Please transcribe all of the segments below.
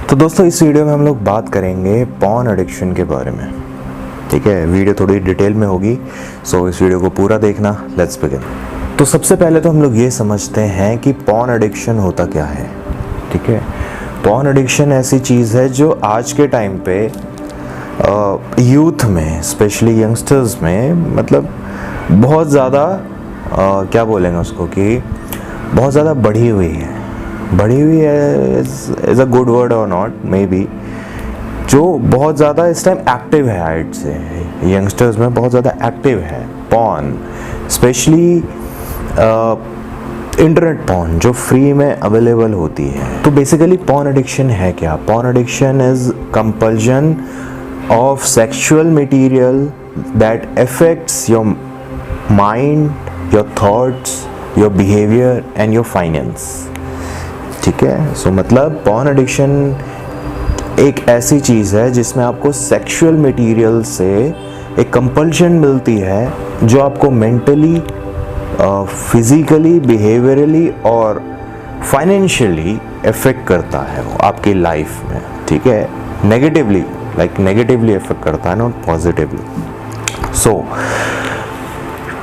तो दोस्तों इस वीडियो में हम लोग बात करेंगे पॉर्न एडिक्शन के बारे में। ठीक है, वीडियो थोड़ी डिटेल में होगी, सो इस वीडियो को पूरा देखना। Let's begin. तो सबसे पहले तो हम लोग ये समझते हैं कि पॉर्न एडिक्शन होता क्या है। ठीक है, पॉर्न एडिक्शन ऐसी चीज़ है जो आज के टाइम पे यूथ में, स्पेशली यंगस्टर्स में, मतलब बहुत ज़्यादा क्या बोलेंगे उसको कि बहुत ज़्यादा बढ़ी हुई है इज़ अ गुड वर्ड और नॉट मे बी, जो बहुत ज़्यादा इस टाइम एक्टिव है। हाइट से यंगस्टर्स में बहुत ज़्यादा एक्टिव है पॉर्न, स्पेशली इंटरनेट पॉर्न जो फ्री में अवेलेबल होती है। तो बेसिकली पॉर्न एडिक्शन है क्या? Porn addiction is compulsion of sexual material that affects your mind, your thoughts, your behavior and your finance। ठीक है, सो मतलब पॉर्न एडिक्शन एक ऐसी चीज़ है जिसमें आपको सेक्सुअल मटेरियल से एक कंपल्शन मिलती है जो आपको मेंटली, फिजिकली, बिहेवियरली और फाइनेंशियली इफेक्ट करता है वो आपकी लाइफ में। ठीक है, नेगेटिवली इफेक्ट करता है, नॉट पॉजिटिवली। सो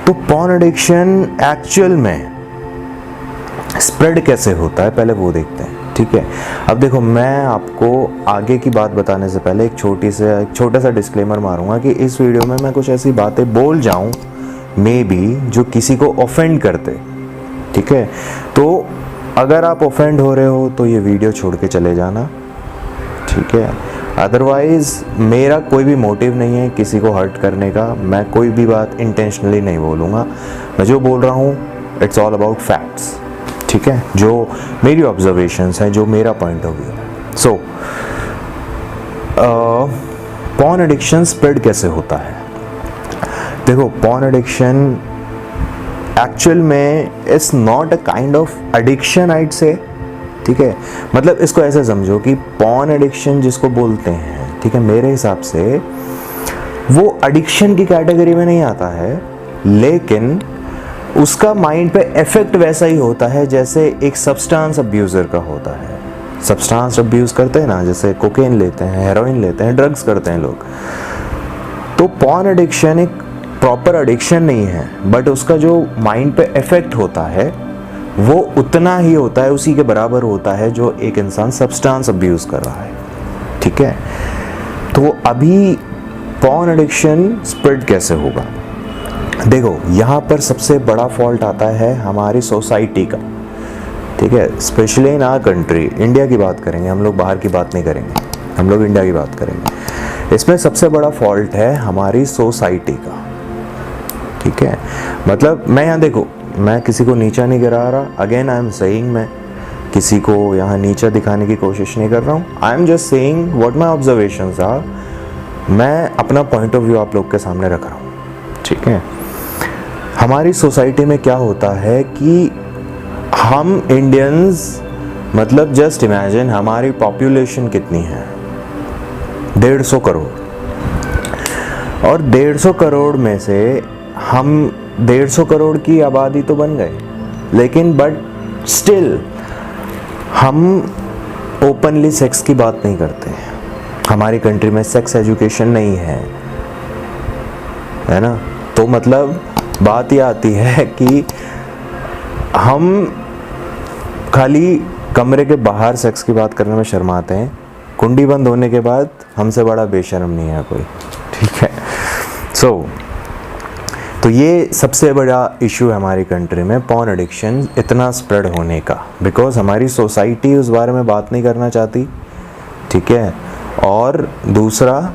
तो पॉर्न एडिक्शन एक्चुअल में स्प्रेड कैसे होता है पहले वो देखते हैं। ठीक है, अब देखो, मैं आपको आगे की बात बताने से पहले एक छोटा सा डिस्क्लेमर मारूंगा कि इस वीडियो में मैं कुछ ऐसी बातें बोल जाऊं मे बी जो किसी को ऑफेंड करते। ठीक है, तो अगर आप ऑफेंड हो रहे हो तो ये वीडियो छोड़ के चले जाना। ठीक है, अदरवाइज मेरा कोई भी मोटिव नहीं है किसी को हर्ट करने का। मैं कोई भी बात इंटेंशनली नहीं बोलूँगा। मैं जो बोल रहा हूँ इट्स ऑल अबाउट फैक्ट्स। ठीक है, जो मेरी ऑब्जर्वेशंस हैं, जो मेरा पॉइंट ऑफ व्यू है। सो पॉर्न एडिक्शन स्प्रेड कैसे होता है? देखो, पॉर्न एडिक्शन एक्चुअल में is not a kind of addiction I'd say. ठीक है, मतलब इसको ऐसे समझो कि पॉर्न एडिक्शन जिसको बोलते हैं, ठीक है, मेरे हिसाब से वो एडिक्शन की कैटेगरी में नहीं आता है, लेकिन उसका माइंड पे इफेक्ट वैसा ही होता है जैसे एक सब्सटेंस अब्यूज़र का होता है। सब्सटेंस अब्यूज़ करते हैं ना, जैसे कोकेन लेते हैं, हेरोइन लेते हैं, ड्रग्स करते हैं लोग। तो पॉर्न एडिक्शन एक प्रॉपर एडिक्शन नहीं है, बट उसका जो माइंड पे इफेक्ट होता है वो उतना ही होता है, उसी के बराबर होता है जो एक इंसान सब्सटेंस अब्यूज़ कर रहा है। ठीक है, तो अभी पॉर्न एडिक्शन स्प्रेड कैसे होगा? देखो, यहाँ पर सबसे बड़ा फॉल्ट आता है हमारी सोसाइटी का। ठीक है, specially in our country, India की बात करेंगे हम लोग, बाहर की बात नहीं करेंगे, हम लोग इंडिया की बात करेंगे। इसमें सबसे बड़ा फॉल्ट है हमारी सोसाइटी का। ठीक है, मतलब मैं यहाँ, देखो, मैं किसी को नीचा नहीं गिरा रहा। अगेन आई एम सेइंग, मैं किसी को यहाँ नीचा दिखाने की कोशिश नहीं कर रहा हूँ। I am just saying what my observations are. मैं अपना पॉइंट ऑफ व्यू आप लोग के सामने रख रहा हूँ। ठीक है, हमारी सोसाइटी में क्या होता है कि हम इंडियंस, मतलब जस्ट इमेजिन हमारी पॉपुलेशन कितनी है, 150 करोड़। और 150 करोड़ में से हम 150 करोड़ की आबादी तो बन गए, लेकिन बट स्टिल हम ओपनली सेक्स की बात नहीं करते। हमारी कंट्री में सेक्स एजुकेशन नहीं है ना। तो मतलब बात ये आती है कि हम खाली कमरे के बाहर सेक्स की बात करने में शर्माते हैं, कुंडी बंद होने के बाद हमसे बड़ा बेशर्म नहीं है कोई। ठीक है, तो ये सबसे बड़ा इशू है हमारी कंट्री में, पॉर्न एडिक्शन इतना स्प्रेड होने का, बिकॉज हमारी सोसाइटी उस बारे में बात नहीं करना चाहती। ठीक है, और दूसरा,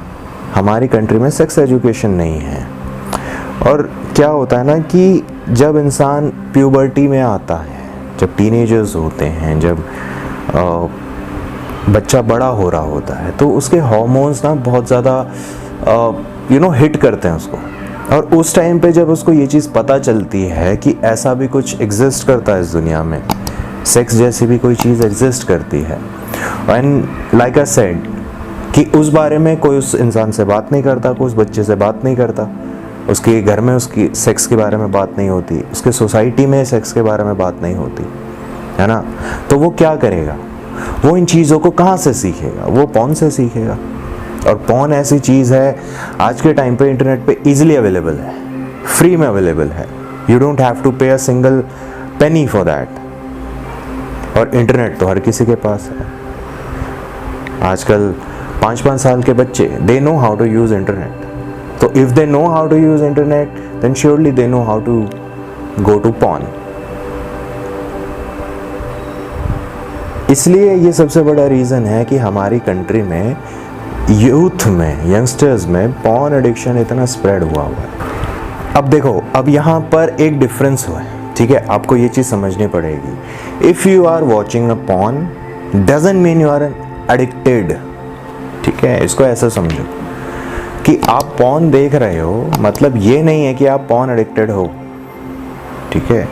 हमारी कंट्री में सेक्स एजुकेशन नहीं है। और क्या होता है ना कि जब इंसान प्यूबर्टी में आता है, जब टीनेजर्स होते हैं, जब बच्चा बड़ा हो रहा होता है, तो उसके हार्मोन्स ना बहुत ज़्यादा हिट करते हैं उसको। और उस टाइम पे जब उसको ये चीज़ पता चलती है कि ऐसा भी कुछ एग्जिस्ट करता है इस दुनिया में, सेक्स जैसी भी कोई चीज़ एग्जिस्ट करती है, एंड लाइक आई सेड कि उस बारे में कोई उस इंसान से बात नहीं करता, कोई उस बच्चे से बात नहीं करता, उसके घर में उसकी सेक्स के बारे में बात नहीं होती, उसके सोसाइटी में सेक्स के बारे में बात नहीं होती, है ना। तो वो क्या करेगा? वो इन चीज़ों को कहाँ से सीखेगा? वो पॉर्न से सीखेगा। और पॉर्न ऐसी चीज़ है आज के टाइम पे इंटरनेट पे इजीली अवेलेबल है, फ्री में अवेलेबल है। यू डोंट हैव टू पे a single penny for that. और इंटरनेट तो हर किसी के पास है। आजकल 5-5 साल के बच्चे, they know how to use internet. तो if they know how to use internet then surely they know how to go to porn. इसलिए ये सबसे बड़ा रीज़न है कि हमारी कंट्री में यूथ में, यंगस्टर्स में पॉर्न एडिक्शन इतना स्प्रेड हुआ है। अब देखो, अब यहाँ पर एक डिफरेंस हुआ है, ठीक है? आपको ये चीज़ समझनी पड़ेगी। If you are watching a porn doesn't mean you are addicted, ठीक है? इसको ऐसा समझो कि आप पॉर्न देख रहे हो मतलब ये नहीं है कि आप पॉर्न एडिक्टेड हो, ठीक है?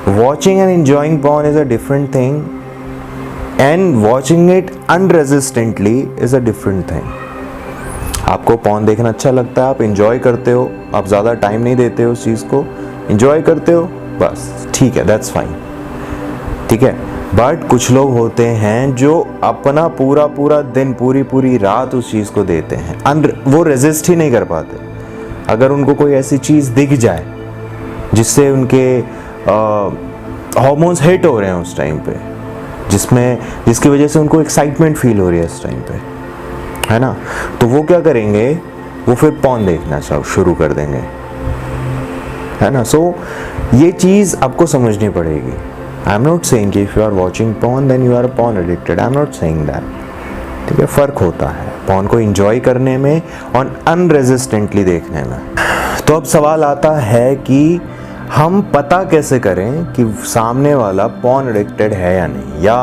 Watching and enjoying porn is a different thing and watching it unresistantly is a different thing. आपको पॉर्न देखना अच्छा लगता है, आप इंजॉय करते हो, आप ज़्यादा टाइम नहीं देते हो उस चीज़ को, इंजॉय करते हो, बस ठीक है, दैट्स फाइन, ठीक है? बट कुछ लोग होते हैं जो अपना पूरा दिन, पूरी रात उस चीज़ को देते हैं, वो रेजिस्ट ही नहीं कर पाते। अगर उनको कोई ऐसी चीज़ दिख जाए जिससे उनके हार्मोन्स हिट हो रहे हैं उस टाइम पे, जिसकी वजह से उनको एक्साइटमेंट फील हो रही है इस टाइम पे, है ना, तो वो क्या करेंगे? वो फिर पॉर्न देखना शुरू कर देंगे, है ना? सो ये चीज़ आपको समझनी पड़ेगी। आई एम नॉट सेइंग कि if you are watching porn then you are porn addicted, I am not saying that, ठीक है? फ़र्क होता है पॉर्न को इंजॉय करने में और अनरेजिस्टेंटली देखने में। तो अब सवाल आता है कि हम पता कैसे करें कि सामने वाला पॉर्न एडिक्टेड है या नहीं, या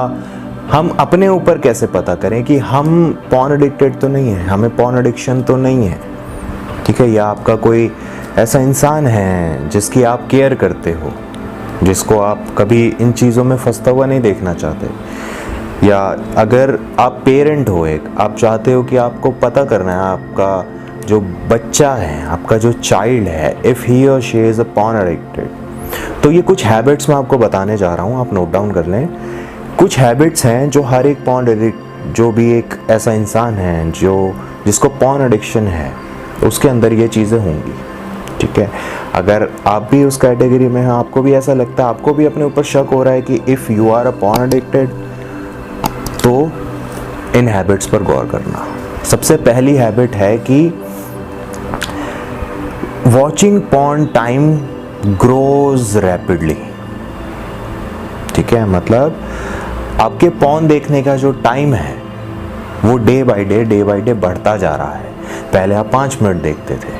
हम अपने ऊपर कैसे पता करें कि हम पॉर्न एडिक्टेड तो नहीं है, हमें पॉर्न एडिक्शन तो नहीं है, ठीक है? या आपका कोई ऐसा इंसान है जिसकी आप केयर करते हो, जिसको आप कभी इन चीज़ों में फंसता हुआ नहीं देखना चाहते, या अगर आप पेरेंट हो, एक आप चाहते हो कि आपको पता करना है आपका जो बच्चा है, आपका जो चाइल्ड है, इफ़ ही और she is a porn addicted, तो ये कुछ हैबिट्स मैं आपको बताने जा रहा हूँ, आप नोट डाउन कर लें। कुछ हैबिट्स हैं जो हर एक पॉर्न एडिक्ट, जो भी एक ऐसा इंसान है जिसको पॉर्न एडिक्शन है, उसके अंदर ये चीज़ें होंगी, ठीक है? अगर आप भी उस कैटेगरी में हैं, आपको भी ऐसा लगता है, आपको भी अपने ऊपर शक हो रहा है कि if you are a porn addicted, तो इन हैबिट्स पर गौर करना। सबसे पहली हैबिट है कि watching porn time grows rapidly, ठीक है? मतलब आपके पॉर्न देखने का जो टाइम है वो डे बाय डे बढ़ता जा रहा है। पहले आप 5 मिनट देखते थे,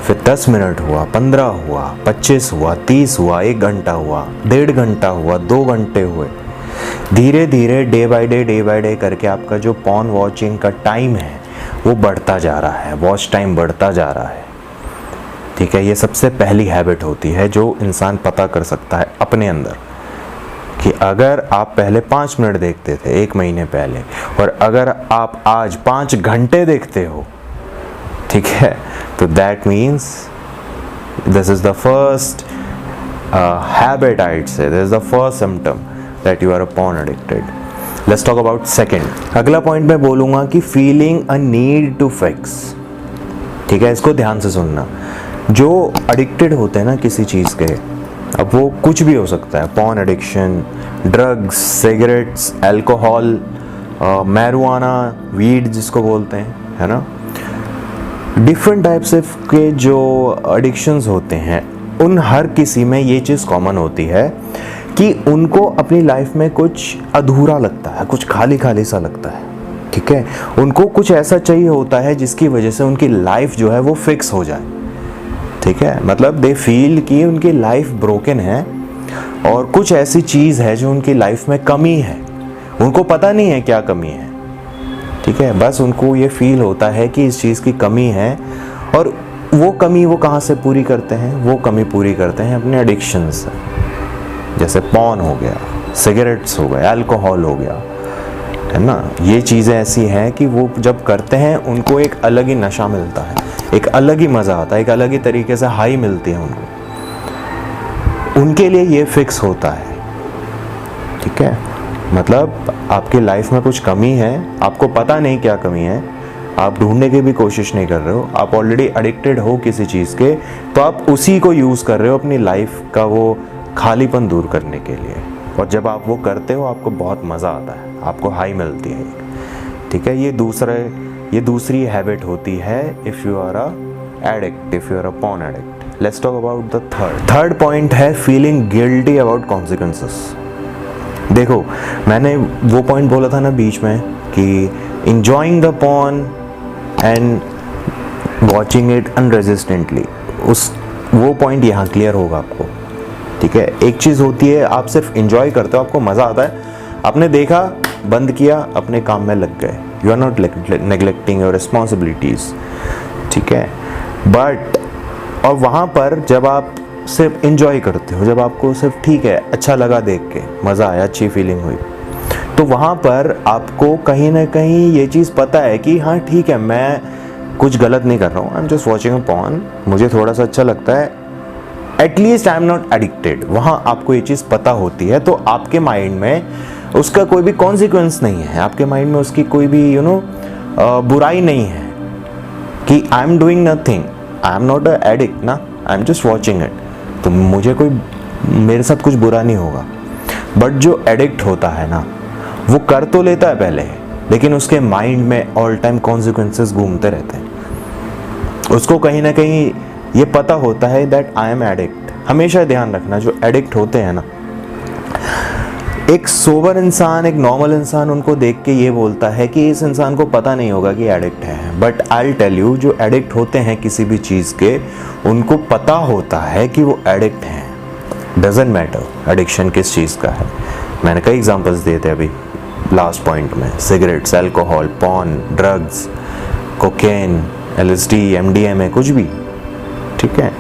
फिर 10 मिनट हुआ, 15 हुआ, 25 हुआ, 30 हुआ, 1 घंटा हुआ, 1.5 घंटा हुआ, 2 घंटे हुए। धीरे धीरे डे बाय डे करके आपका जो पॉर्न वॉचिंग का टाइम है वो बढ़ता जा रहा है, वॉच टाइम बढ़ता जा रहा है, ठीक है? ये सबसे पहली हैबिट होती है जो इंसान पता कर सकता है अपने अंदर, कि अगर आप पहले 5 मिनट देखते थे 1 महीने पहले, और अगर आप आज 5 घंटे देखते हो, ठीक है, तो that means this is the first habit, I'd say this is the first symptom that you are a porn addicted. Let's talk about second. अगला पॉइंट मैं बोलूँगा कि feeling a need to fix, ठीक है? इसको ध्यान से सुनना। जो एडिक्टेड होते हैं ना किसी चीज़ के, अब वो कुछ भी हो सकता है, porn addiction, drugs, cigarettes, alcohol, marijuana, weed जिसको बोलते हैं, है ना, डिफरेंट टाइप्स के जो एडिक्शंस होते हैं, उन हर किसी में ये चीज़ कॉमन होती है कि उनको अपनी लाइफ में कुछ अधूरा लगता है, कुछ खाली खाली सा लगता है, ठीक है? उनको कुछ ऐसा चाहिए होता है जिसकी वजह से उनकी लाइफ जो है वो फिक्स हो जाए, ठीक है? मतलब दे फील कि उनकी लाइफ ब्रोकन है और कुछ ऐसी चीज़ है जो उनकी लाइफ में कमी है, उनको पता नहीं है क्या कमी है, ठीक है? बस उनको ये फील होता है कि इस चीज़ की कमी है, और वो कमी वो कहाँ से पूरी करते हैं? वो कमी पूरी करते हैं अपने एडिक्शन से, जैसे पॉर्न हो गया, सिगरेट्स हो गए, अल्कोहल हो गया, है ना? ये चीज़ें ऐसी हैं कि वो जब करते हैं उनको एक अलग ही नशा मिलता है, एक अलग ही मज़ा आता है, एक अलग ही तरीके से हाई मिलती है उनको, उनके लिए ये फिक्स होता है, ठीक है? मतलब आपकी लाइफ में कुछ कमी है, आपको पता नहीं क्या कमी है, आप ढूंढने की भी कोशिश नहीं कर रहे हो, आप ऑलरेडी एडिक्टेड हो किसी चीज़ के, तो आप उसी को यूज़ कर रहे हो अपनी लाइफ का वो खालीपन दूर करने के लिए। और जब आप वो करते हो आपको बहुत मज़ा आता है, आपको हाई मिलती है, ठीक है। ये दूसरी हैबिट होती है if you are a addict, if you are a porn addict. Let's talk about the third point है फीलिंग गिल्टी अबाउट कॉन्सिक्वेंसेस। देखो, मैंने वो पॉइंट बोला था ना बीच में कि enjoying the porn and watching it unresistantly, वो पॉइंट यहाँ क्लियर होगा आपको, ठीक है। एक चीज़ होती है आप सिर्फ इंजॉय करते हो, आपको मज़ा आता है, आपने देखा, बंद किया, अपने काम में लग गए, you are not neglecting your responsibilities, ठीक है। बट और वहाँ पर जब आप सिर्फ इंजॉय करते हो, जब आपको सिर्फ ठीक है, अच्छा लगा देख के, मज़ा आया, अच्छी फीलिंग हुई, तो वहाँ पर आपको कहीं ना कहीं ये चीज़ पता है कि हाँ ठीक है, मैं कुछ गलत नहीं कर रहा हूँ, I am just watching a porn, मुझे थोड़ा सा अच्छा लगता है, at least I am not addicted. वहाँ आपको ये चीज़ पता होती है, तो आपके माइंड में उसका कोई भी कॉन्सिक्वेंस नहीं है, आपके माइंड में उसकी कोई भी बुराई नहीं है कि I am doing nothing, I am not a addict ना, I am just watching it, तो मुझे कोई, मेरे साथ कुछ बुरा नहीं होगा। बट जो एडिक्ट होता है ना, वो कर तो लेता है पहले, लेकिन उसके माइंड में ऑल टाइम कॉन्सिक्वेंसेस घूमते रहते हैं। उसको कहीं ना कहीं ये पता होता है दैट आई एम एडिक्ट। हमेशा ध्यान रखना, जो एडिक्ट होते हैं ना, एक सोबर इंसान, एक नॉर्मल इंसान उनको देख के ये बोलता है कि इस इंसान को पता नहीं होगा कि एडिक्ट है। But I will tell you, जो एडिक्ट होते हैं किसी भी चीज़ के, उनको पता होता है कि वो एडिक्ट हैं। डजेंट मैटर एडिक्शन किस चीज़ का है। मैंने कई एग्जांपल्स दिए थे अभी लास्ट पॉइंट में, cigarettes, alcohol, porn, drugs, cocaine, LSD, MDMA, कुछ भी, ठीक है।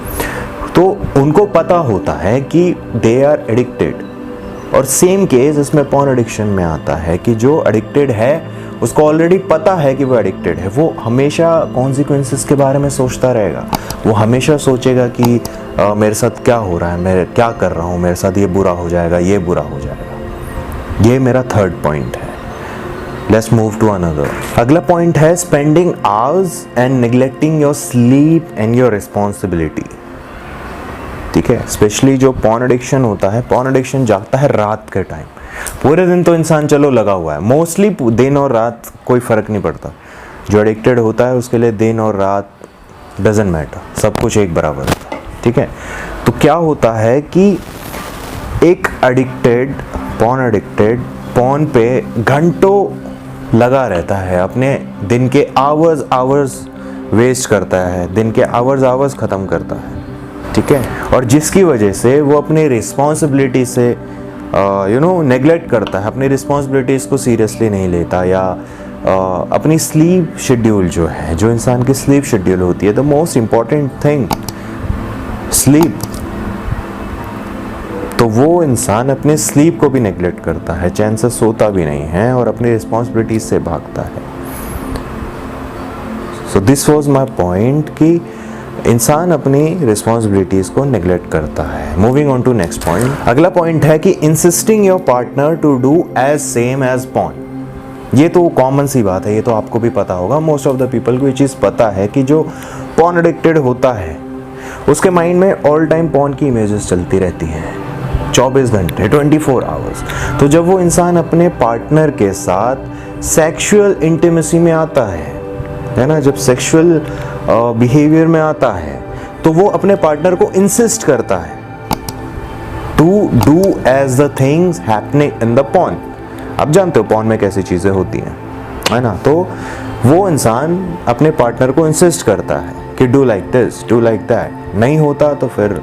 तो उनको पता होता है कि दे आर एडिक्टेड। और सेम केस इसमें पॉर्न एडिक्शन में आता है कि जो एडिक्टेड है उसको ऑलरेडी पता है कि वो एडिक्टेड है, वो हमेशा कॉन्सिक्वेंसेस के बारे में सोचता रहेगा, वो हमेशा सोचेगा कि मेरे साथ क्या हो रहा है, मैं क्या कर रहा हूँ, मेरे साथ ये बुरा हो जाएगा, ये बुरा हो जाएगा। ये मेरा थर्ड पॉइंट है। Let's move to another. अगला पॉइंट है spending hours and neglecting your sleep and your responsibility, ठीक है। स्पेशली जो पॉर्न एडिक्शन होता है, पॉर्न एडिक्शन जागता है रात के टाइम। पूरे दिन तो इंसान चलो लगा हुआ है, मोस्टली दिन और रात कोई फ़र्क नहीं पड़ता। जो एडिक्टेड होता है उसके लिए दिन और रात डजेंट मैटर, सब कुछ एक बराबर होता है, ठीक है। तो क्या होता है कि एक एडिक्टेड, पॉर्न पे घंटों लगा रहता है, अपने दिन के आवर्स वेस्ट करता है, दिन के आवर्स ख़त्म करता है, ठीक है। और जिसकी वजह से वो अपनी रिस्पॉन्सिबिलिटी से नेग्लेक्ट करता है, अपनी रिस्पॉन्सिबिलिटीज़ को सीरियसली नहीं लेता, या अपनी स्लीप शेड्यूल जो है, जो इंसान की स्लीप शेड्यूल होती है, the most important thing sleep, तो वो इंसान अपने स्लीप को भी नेग्लेक्ट करता है, चैन से सोता भी नहीं है और अपनी रिस्पॉन्सिबिलिटीज से भागता है। So this was my point कि इंसान अपनी रिस्पॉन्सिबिलिटीज को नेग्लेक्ट करता है। Moving on to next point. अगला पॉइंट है कि insisting your partner to do as same as porn. ये तो कॉमन सी बात है, ये तो आपको भी पता होगा, मोस्ट ऑफ द पीपल को ये चीज़ पता है कि जो पॉर्न एडिक्टेड होता है उसके माइंड में ऑल टाइम पॉर्न की इमेजेस चलती रहती हैं 24 घंटे, 24 आवर्स। तो जब वो इंसान अपने पार्टनर के साथ सेक्सुअल इंटीमेसी में आता है ना, जब सेक्सुअल बिहेवियर में आता है, तो वो अपने पार्टनर को इंसिस्ट करता है to do as the things happening in the porn. आप जानते हो पॉर्न में कैसी चीज़ें होती हैं, है ना। तो वो इंसान अपने पार्टनर को इंसिस्ट करता है कि do like this, do like that. नहीं होता तो फिर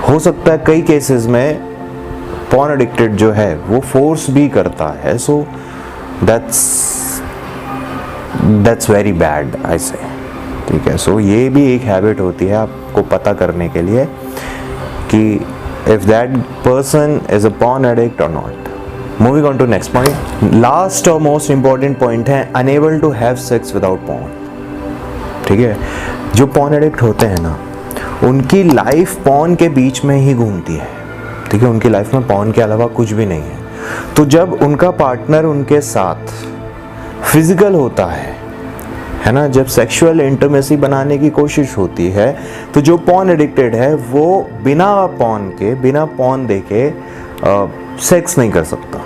हो सकता है कई केसेस में पॉर्न एडिक्टेड जो है वो फोर्स भी करता है। So that's very bad I से, ठीक है। सो ये भी एक हैबिट होती है आपको पता करने के लिए कि if that person is a porn addict और not. Moving on to next point. Last और मोस्ट इंपॉर्टेंट पॉइंट है unable to have sex without porn, ठीक है। जो पॉर्न एडिक्ट होते हैं ना, उनकी लाइफ पॉर्न के बीच में ही घूमती है, ठीक है। उनकी लाइफ में पॉर्न के अलावा कुछ भी नहीं है। तो जब उनका पार्टनर उनके साथ फिजिकल होता है ना, जब सेक्सुअल इंटीमेसी बनाने की कोशिश होती है, तो जो पॉर्न एडिक्टेड है वो बिना पॉर्न देखे सेक्स नहीं कर सकता।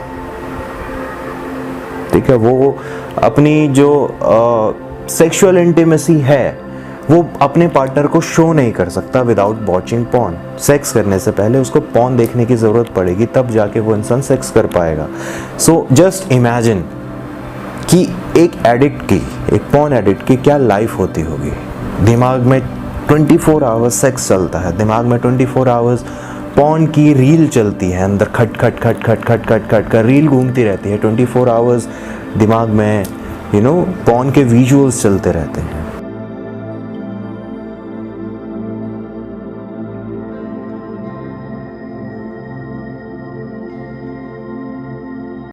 ठीक है, वो अपनी जो सेक्सुअल इंटीमेसी है वो अपने पार्टनर को शो नहीं कर सकता विदाउट वॉचिंग पॉर्न। सेक्स करने से पहले उसको पॉर्न देखने की ज़रूरत पड़ेगी, तब जाके वो इंसान सेक्स कर पाएगा। सो जस्ट इमेजिन कि एक पॉर्न एडिक्ट की क्या लाइफ होती होगी। दिमाग में 24 आवर्स सेक्स चलता है, दिमाग में 24 आवर्स पॉर्न की रील चलती है, अंदर खट खट खट खट खट खट खट कर रील घूमती रहती है 24 आवर्स दिमाग में, पॉर्न के विजुअल्स चलते रहते हैं।